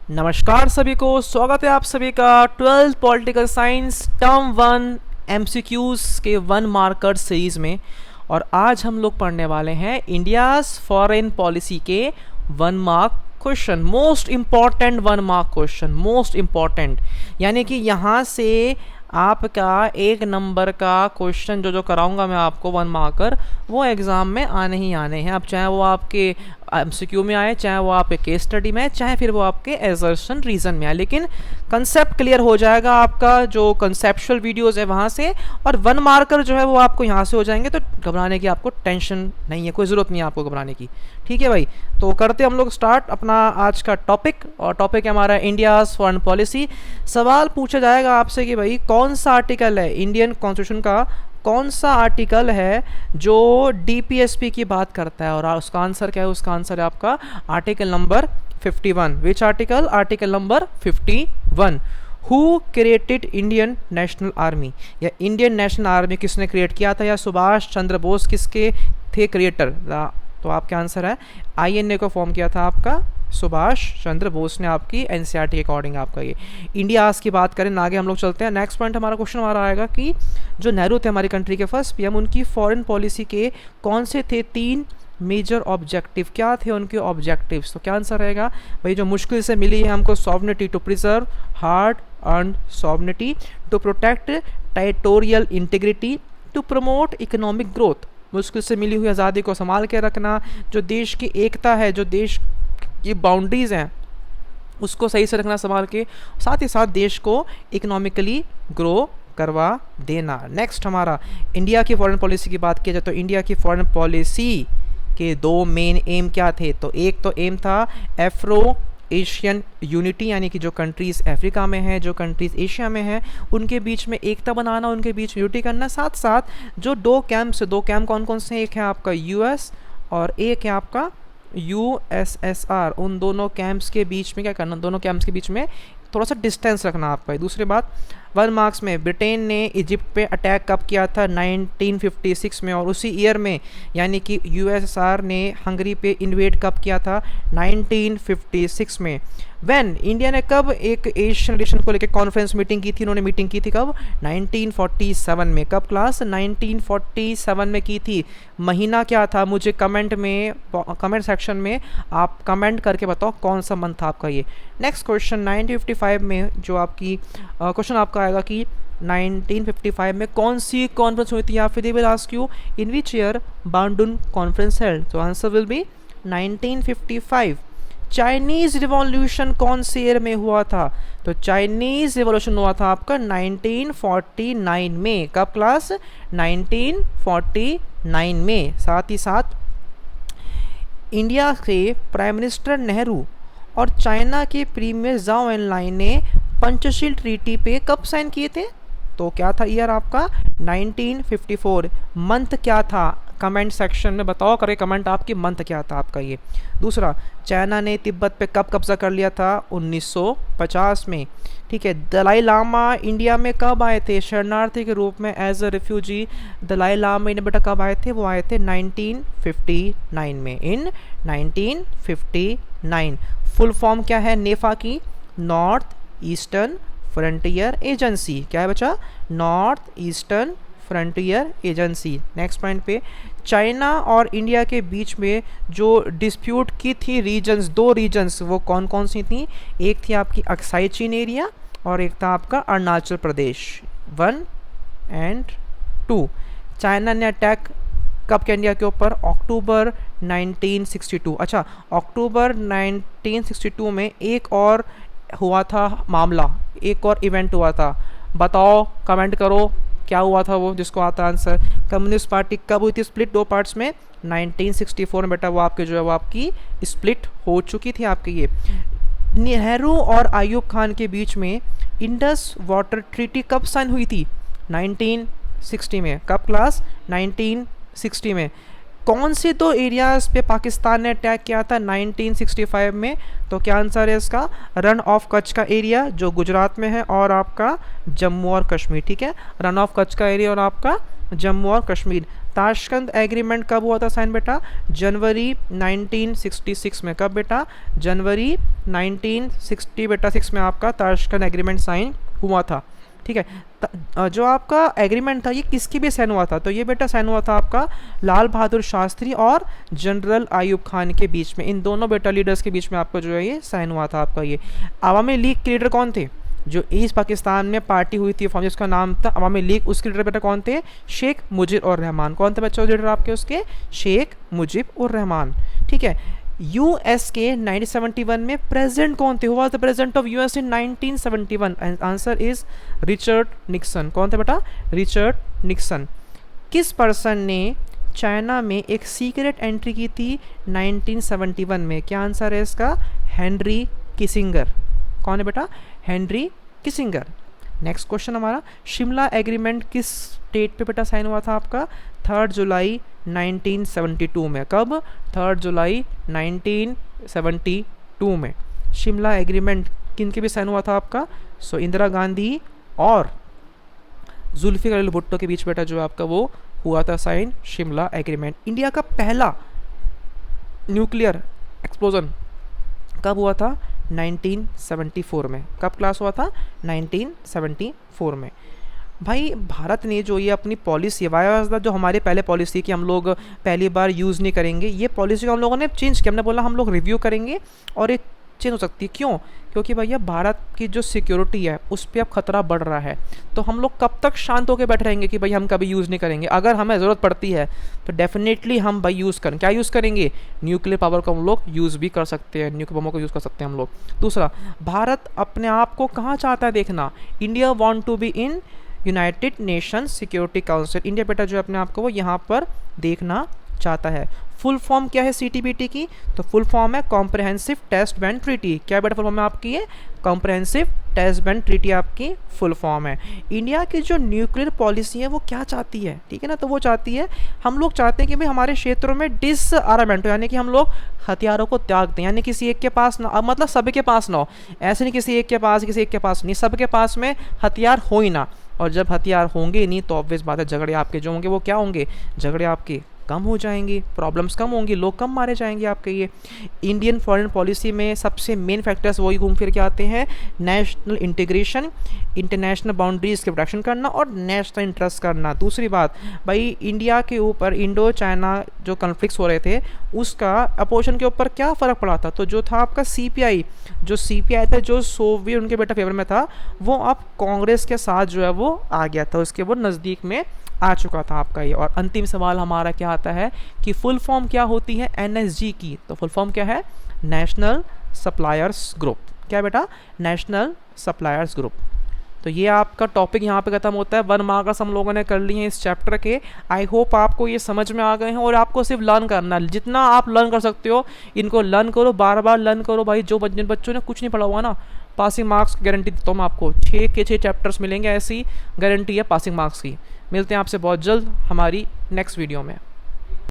नमस्कार सभी को, स्वागत है आप सभी का 12th political science term 1 MCQs के 1 मार्कर सीरीज में। और आज हम लोग पढ़ने वाले हैं इंडियाज फॉरेन पॉलिसी के 1 mark question, most important 1 mark question, most important. यानी कि यहाँ से आपका 1 नंबर का क्वेश्चन जो कराऊंगा मैं आपको 1 मार्कर, वो एग्ज़ाम में आने ही आने हैं। अब चाहे वो आपके एमसीक्यू में आए, चाहे वो आपके केस स्टडी में आए, चाहे फिर वो आपके एजर्शन रीजन में आए, लेकिन कंसेप्ट क्लियर हो जाएगा आपका जो कंसेप्चुअल वीडियोस है वहाँ से। और 1 मार्कर जो है वो आपको यहाँ से हो जाएंगे, तो घबराने की आपको टेंशन नहीं है, कोई ज़रूरत नहीं है आपको घबराने की। ठीक है भाई, तो करते हम लोग स्टार्ट अपना आज का टॉपिक। और टॉपिक है हमारा इंडियाज़ फॉरेन पॉलिसी। सवाल पूछा जाएगा आपसे कि भाई कौन सा आर्टिकल है इंडियन कॉन्स्टिट्यूशन का, कौन सा आर्टिकल है जो डीपीएसपी की बात करता है, और उसका आंसर क्या है? उसका आंसर है आपका article number 51। Which article? Article number 51। Who created Indian national army, या इंडियन नेशनल आर्मी किसने क्रिएट किया था, या सुभाष चंद्र बोस किसके थे क्रिएटर? तो आपका आंसर है आईएनए को फॉर्म किया था आपका सुभाष चंद्र बोस ने, आपकी एनसीईआरटी के अकॉर्डिंग आपका ये इंडियाज़ की बात करें। आगे हम लोग चलते हैं। नेक्स्ट पॉइंट हमारा क्वेश्चन हमारा आएगा कि जो नेहरू थे हमारी कंट्री के फर्स्ट पीएम, उनकी फॉरेन पॉलिसी के कौन से थे 3 मेजर ऑब्जेक्टिव? क्या थे उनके ऑब्जेक्टिव्स? तो क्या आंसर रहेगा भाई? जो मुश्किल से मिली है हमको sovereignty, to preserve hard earned sovereignty, to protect territorial integrity, to promote economic growth. मुश्किल से मिली हुई आज़ादी को संभाल के रखना, जो देश की एकता है, जो देश की बाउंड्रीज़ हैं उसको सही से रखना संभाल के, साथ ही साथ देश को इकोनॉमिकली ग्रो करवा देना। नेक्स्ट हमारा इंडिया की फॉरेन पॉलिसी की बात की जाए तो इंडिया की फॉरेन पॉलिसी के 2 मेन एम क्या थे? तो एक तो एम था एफ्रो एशियन यूनिटी, यानी कि जो कंट्रीज़ अफ्रीका में हैं, जो कंट्रीज़ एशिया में हैं, उनके बीच में एकता बनाना, उनके बीच यूनिटी करना। साथ साथ जो 2 कैंप कौन कौन से? एक है आपका यूएस और एक है आपका यूएसएसआर। उन दोनों कैंप्स के बीच में क्या करना? दोनों कैंप्स के बीच में थोड़ा सा डिस्टेंस रखना आपका। दूसरी बात 1 मार्क्स में, ब्रिटेन ने इजिप्ट पे अटैक कब किया था? 1956 में। और उसी ईयर में यानी कि यूएसएसआर ने हंगरी पे इन्वेड कब किया था? 1956 में। वैन इंडिया ने कब एक एशियन रिलेशन को लेकर कॉन्फ्रेंस मीटिंग की थी? उन्होंने मीटिंग की थी कब? 1947 में। कब क्लास? 1947 में की थी। महीना क्या था? मुझे कमेंट सेक्शन में आप कमेंट करके बताओ कौन सा मंथ था आपका ये। नेक्स्ट क्वेश्चन 1955 में जो आपकी क्वेश्चन आपका आएगा कि 1955 में कौन सी कॉन्फ्रेंस हुई थी? या फिर they will ask you in which year Bandung conference held. तो answer will be 1955। Chinese revolution कौन से ईयर में हुआ था? तो चाइनीज़ रिवॉल्यूशन हुआ था आपका 1949 में। कब क्लास? 1949 में। साथ ही साथ इंडिया के प्राइम मिनिस्टर नेहरू और चाइना के प्रीमियर जाओ एनलाइन ने पंचशील ट्रीटी पे कब साइन किए थे? तो क्या था ईयर आपका? 1954। मंथ क्या था? कमेंट सेक्शन में बताओ, करे कमेंट आपकी, मंथ क्या था आपका ये। दूसरा, चाइना ने तिब्बत पे कब कब्जा कर लिया था? 1950 में। ठीक है। दलाई लामा इंडिया में कब आए थे शरणार्थी के रूप में, as a refugee? Dalai Lama India बेटा कब आए थे? वो आए थे 1959 में, इन 1959। फुल फॉर्म क्या है नेफा की? North eastern frontier agency. क्या है बच्चा? North eastern frontier agency. Next point पे, चाइना और इंडिया के बीच में जो डिस्प्यूट की थी रीजन्स, 2 रीजन्स, वो कौन कौन सी थी? एक थी आपकी अक्साई चीन एरिया और एक था आपका अरुणाचल प्रदेश। 1 और 2। चाइना ने अटैक कब किया इंडिया के ऊपर? अक्टूबर 1962। अच्छा, अक्टूबर 1962 में एक और हुआ था मामला, एक और इवेंट हुआ था। बताओ, कमेंट करो क्या हुआ था वो, जिसको आता आंसर। कम्युनिस्ट पार्टी कब हुई थी स्प्लिट 2 पार्ट्स में? 1964 में बेटा। वो आपके जो है वो आपकी स्प्लिट हो चुकी थी आपकी ये। नेहरू और आयूब खान के बीच में इंडस वाटर ट्रीटी कब साइन हुई थी? 1960 में। कब क्लास? 1960 में। कौन से 2 एरियाज़ पे पाकिस्तान ने अटैक किया था 1965 में? तो क्या आंसर है इसका? रन ऑफ कच्छ का एरिया जो गुजरात में है, और आपका जम्मू और कश्मीर। ठीक है, रन ऑफ कच्छ का एरिया और आपका जम्मू और कश्मीर। ताशकंद एग्रीमेंट कब हुआ था साइन बेटा? जनवरी 1966 में। कब बेटा? जनवरी 1960 बेटा 6 में आपका ताशकंद एग्रीमेंट साइन हुआ था। ठीक है, जो आपका एग्रीमेंट था ये किसके भी साइन हुआ था? तो ये बेटा साइन हुआ था आपका लाल बहादुर शास्त्री और जनरल आयूब खान के बीच में। इन दोनों बेटा लीडर्स के बीच में आपका जो है ये साइन हुआ था आपका। ये अवामी लीग के लीडर कौन थे? जो ईस्ट पाकिस्तान में पार्टी हुई थी फॉर्म, जिसका नाम था अवामी लीग, उसके लीडर बेटा कौन थे? शेख मुजीब उर रहमान। कौन थे बच्चों लीडर आपके उसके? शेख मुजीब उर रहमान। ठीक है, यूएस के 1971 में प्रेसिडेंट कौन थे? हुआ the president of US in 1971? Answer is Richard Nixon. कौन थे बेटा? Richard Nixon. किस पर्सन ने चाइना में एक सीक्रेट एंट्री की थी 1971 में? क्या आंसर है इसका? Henry Kissinger. कौन है बेटा? Henry Kissinger. नेक्स्ट क्वेश्चन हमारा, शिमला एग्रीमेंट किस डेट पे बेटा साइन हुआ था आपका? 3 जुलाई 1972 में। कब? 3 जुलाई 1972 में शिमला एग्रीमेंट किन के भी साइन हुआ था आपका? सो इंदिरा गांधी और जुल्फिकार अली भुट्टो के बीच बेटा जो आपका वो हुआ था साइन शिमला एग्रीमेंट। इंडिया का पहला न्यूक्लियर एक्सप्लोजन कब हुआ था? 1974 में। कब क्लास हुआ था? 1974 में। भाई भारत ने जो ये अपनी पॉलिसी वाया जो हमारे पहले पॉलिसी कि हम लोग पहली बार यूज़ नहीं करेंगे, ये पॉलिसी को हम लोगों ने चेंज किया। हमने बोला हम लोग रिव्यू करेंगे और ये चेंज हो सकती है। क्यों? क्योंकि भैया भारत की जो सिक्योरिटी है उस पर अब खतरा बढ़ रहा है। तो हम लोग कब तक शांत होकर बैठे रहेंगे कि भाई हम कभी यूज़ नहीं करेंगे? अगर हमें ज़रूरत पड़ती है तो डेफिनेटली हम भाई यूज़ करें। क्या यूज़ करेंगे? न्यूक्लियर पावर को हम लोग यूज़ भी कर सकते हैं, न्यूक्लियर बमों को यूज़ कर सकते हैं हम लोग। दूसरा, भारत अपने आप को कहाँ चाहता है देखना? India want to be in United Nations Security Council. India बेटा जो अपने आप को वो यहाँ पर देखना चाहता है। फुल फॉर्म क्या है सीटीबीटी की? तो फुल फॉर्म है कॉम्प्रहेंसिव टेस्ट बैंड ट्रीटी। क्या बेटा फुल फॉर्म है आपकी? है कॉम्प्रहेंसिव टेस्ट बैंड ट्रीटी आपकी फुल फॉर्म है। इंडिया की जो न्यूक्लियर पॉलिसी है वो क्या चाहती है? ठीक है ना, तो वो चाहती है, हम लोग चाहते हैं कि भाई हमारे क्षेत्रों में डिसआर्मामेंट हो, यानी कि हम लोग हथियारों को त्याग दें, यानी किसी एक के पास ना, मतलब सबके पास ना हो। ऐसे नहीं किसी एक के पास, किसी एक के पास नहीं, सबके पास में हथियार हो ही ना। और जब हथियार होंगे नहीं तो ऑब्वियस बात है झगड़े आपके जो होंगे वो क्या होंगे? झगड़े आपके कम हो जाएंगी, प्रॉब्लम्स कम होंगी, लोग कम मारे जाएंगे आपके। ये इंडियन फॉरेन पॉलिसी में सबसे मेन फैक्टर्स वही घूम फिर के आते हैं, नेशनल इंटीग्रेशन, इंटरनेशनल बाउंड्रीज की प्रोटेक्शन करना और नेशनल इंटरेस्ट करना। दूसरी बात भाई, इंडिया के ऊपर इंडो चाइना जो कन्फ्लिक्ट्स हो रहे थे उसका अपोजिशन के ऊपर क्या फ़र्क पड़ा था? तो जो था आपका सीपीआई, जो सीपीआई था जो सोवियत उनके बेटा फेवर में था, वो अब कांग्रेस के साथ जो है वो आ गया था, उसके वो नज़दीक में आ चुका था आपका ये। और अंतिम सवाल हमारा क्या आता है कि फुल फॉर्म क्या होती है एनएसजी की? तो फुल फॉर्म क्या है? National suppliers group. क्या बेटा? National suppliers group. तो ये आपका टॉपिक यहाँ पे खत्म होता है। 1 मार्क्स हम लोगों ने कर लिए हैं इस चैप्टर के। आई होप आपको ये समझ में आ गए हैं और आपको सिर्फ लर्न करना, जितना आप लर्न कर सकते हो इनको लर्न करो, बार बार लर्न करो भाई। जो जिन बच्चों ने कुछ नहीं पढ़ा हुआ ना, पासिंग मार्क्स की गारंटी देता हूँ मैं आपको। 6 के 6 चैप्टर्स मिलेंगे, ऐसी गारंटी है पासिंग मार्क्स की। मिलते हैं आपसे बहुत जल्द हमारी नेक्स्ट वीडियो में।